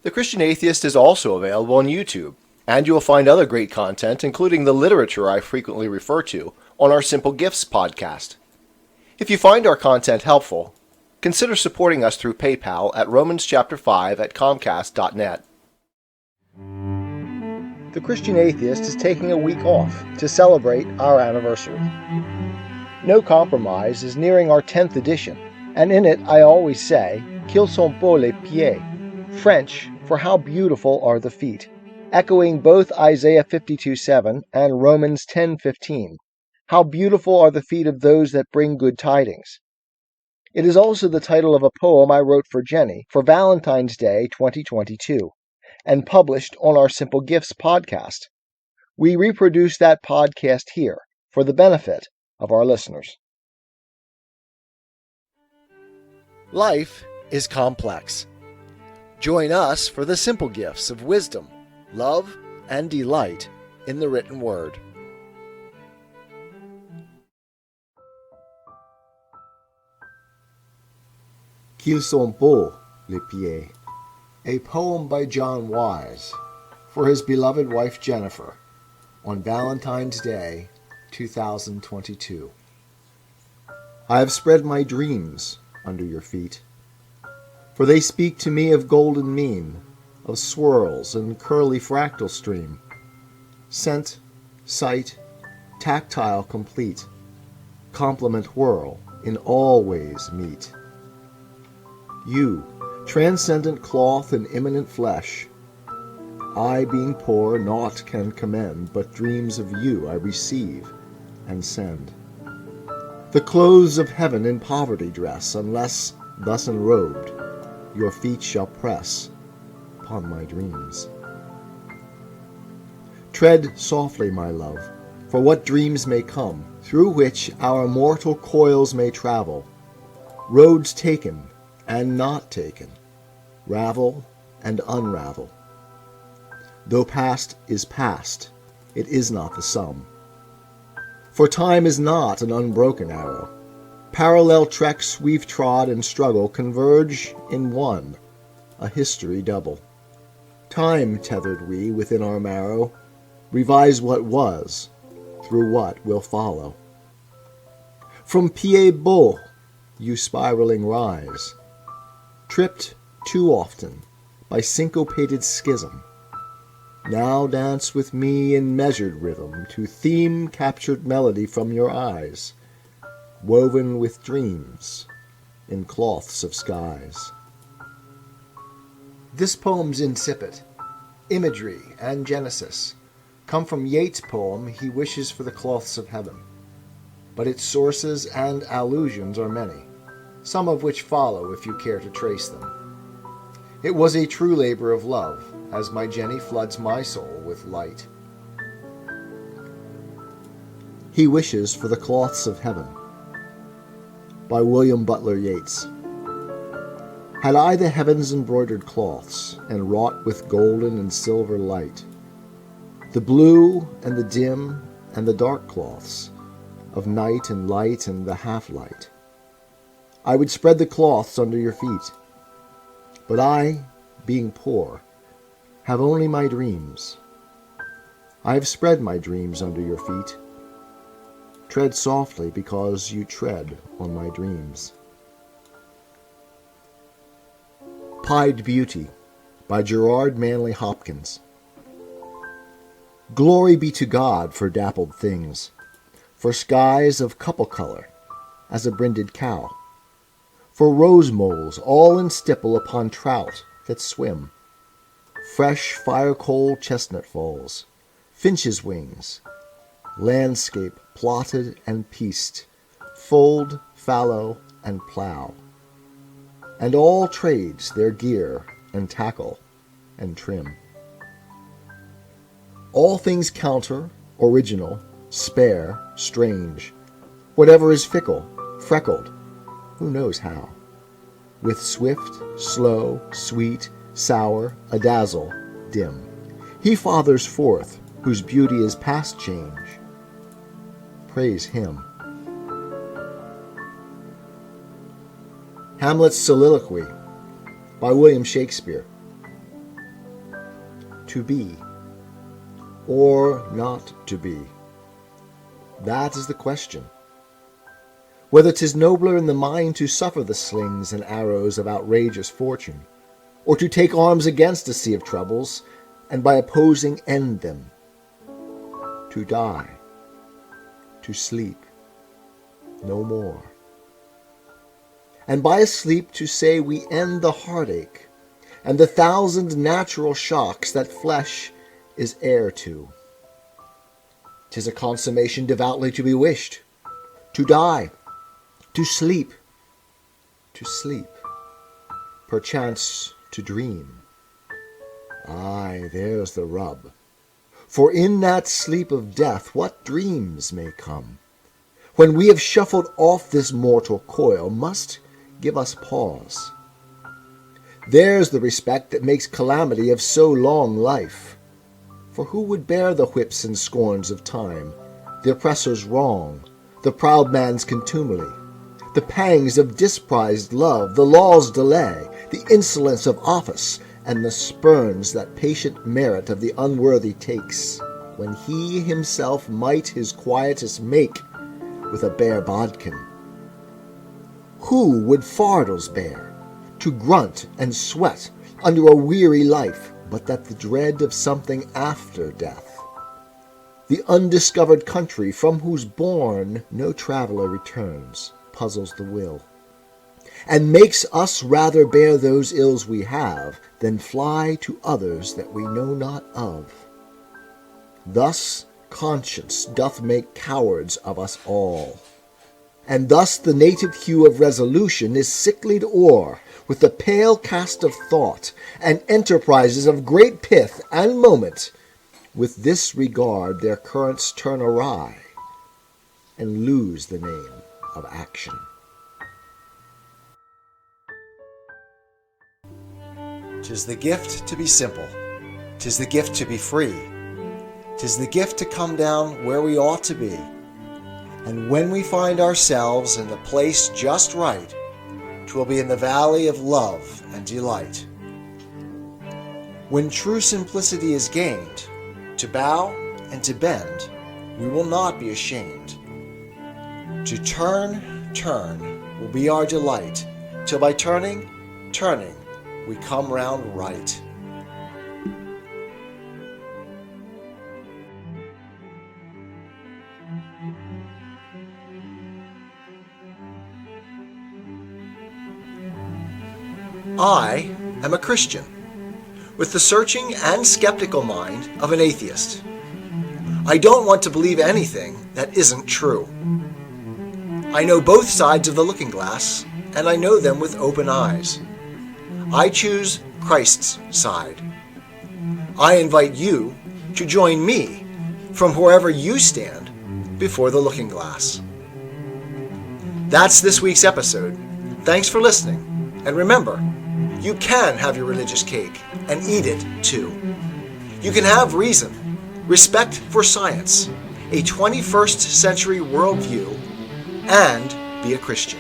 The Christian Atheist is also available on YouTube, and you will find other great content, including the literature I frequently refer to, on our Simple Gifts podcast. If you find our content helpful, consider supporting us through PayPal at romanschapter5@comcast.net. The Christian Atheist is taking a week off to celebrate our anniversary. No Compromise is nearing our 10th edition, and in it I always say, Qu'ils sont beaux les pieds, French for how beautiful are the feet, echoing both Isaiah 52:7 and Romans 10:15. How beautiful are the feet of those that bring good tidings. It is also the title of a poem I wrote for Jenny for Valentine's Day 2022, and published on our Simple Gifts podcast. We reproduce that podcast here for the benefit of our listeners. Life is complex. Join us for the simple gifts of wisdom, love, and delight in the written word. Qu'ils sont beaux, les pieds, a poem by John Wise for his beloved wife Jennifer on Valentine's Day 2022. I have spread my dreams under your feet, for they speak to me of golden mean, of swirls and curly fractal stream, scent, sight, tactile complete, complement whirl in all ways meet. You, transcendent cloth and immanent flesh, I, being poor, naught can commend, but dreams of you I receive and send. The clothes of heaven in poverty dress, unless, thus enrobed, your feet shall press upon my dreams. Tread softly, my love, for what dreams may come, through which our mortal coils may travel, roads taken and not taken, ravel and unravel. Though past is past, it is not the sum. For time is not an unbroken arrow. Parallel treks we've trod and struggle converge in one, a history double. Time tethered we within our marrow, revise what was, through what will follow. From Pieds beaux you spiraling rise, tripped too often by syncopated schism. Now dance with me in measured rhythm to theme-captured melody from your eyes, woven with dreams in cloths of skies. This poem's incipit, imagery, and genesis come from Yeats' poem He Wishes for the Cloths of Heaven, but its sources and allusions are many, some of which follow if you care to trace them. It was a true labor of love, as my Jenny floods my soul with light. He Wishes for the Cloths of Heaven by William Butler Yeats. Had I the heavens embroidered cloths, and wrought with golden and silver light, the blue and the dim and the dark cloths of night and light and the half-light, I would spread the cloths under your feet. But I, being poor, have only my dreams. I have spread my dreams under your feet. Tread softly, because you tread on my dreams. Pied Beauty by Gerard Manley Hopkins. Glory be to God for dappled things, for skies of couple color as a brinded cow, for rose moles all in stipple upon trout that swim, fresh fire-coal chestnut falls, finches' wings, landscape plotted and pieced, fold, fallow, and plough, and all trades their gear and tackle and trim. All things counter, original, spare, strange, whatever is fickle, freckled, who knows how, with swift, slow, sweet, sour, adazzle, dim. He fathers forth, whose beauty is past change. Praise him. Hamlet's Soliloquy by William Shakespeare. to be or not to be? That is the question. Whether 'tis nobler in the mind to suffer the slings and arrows of outrageous fortune, or to take arms against a sea of troubles, and by opposing end them. To die, to sleep, no more. And by a sleep to say we end the heartache, and the thousand natural shocks that flesh is heir to. 'Tis a consummation devoutly to be wished, to die, to sleep, perchance to dream. Aye, there's the rub. For in that sleep of death what dreams may come, when we have shuffled off this mortal coil, must give us pause. There's the respect that makes calamity of so long life. For who would bear the whips and scorns of time, the oppressor's wrong, the proud man's contumely, the pangs of disprized love, the law's delay, the insolence of office, and the spurns that patient merit of the unworthy takes, when he himself might his quietus make with a bare bodkin? Who would fardels bear, to grunt and sweat under a weary life, but that the dread of something after death, the undiscovered country from whose bourne no traveller returns, puzzles the will, and makes us rather bear those ills we have than fly to others that we know not of. Thus conscience doth make cowards of us all, and thus the native hue of resolution is sicklied o'er with the pale cast of thought, and enterprises of great pith and moment with this regard their currents turn awry, and lose the name of action. 'Tis the gift to be simple, 'tis the gift to be free, 'tis the gift to come down where we ought to be, and when we find ourselves in the place just right, 'twill be in the valley of love and delight. When true simplicity is gained, to bow and to bend, we will not be ashamed. To turn will be our delight, till by turning, we come round right. I am a Christian, with the searching and skeptical mind of an atheist. I don't want to believe anything that isn't true. I know both sides of the looking glass, and I know them with open eyes. I choose Christ's side. I invite you to join me from wherever you stand before the looking glass. That's this week's episode. Thanks for listening, and remember, you can have your religious cake and eat it too. You can have reason, respect for science, a 21st century worldview, and be a Christian.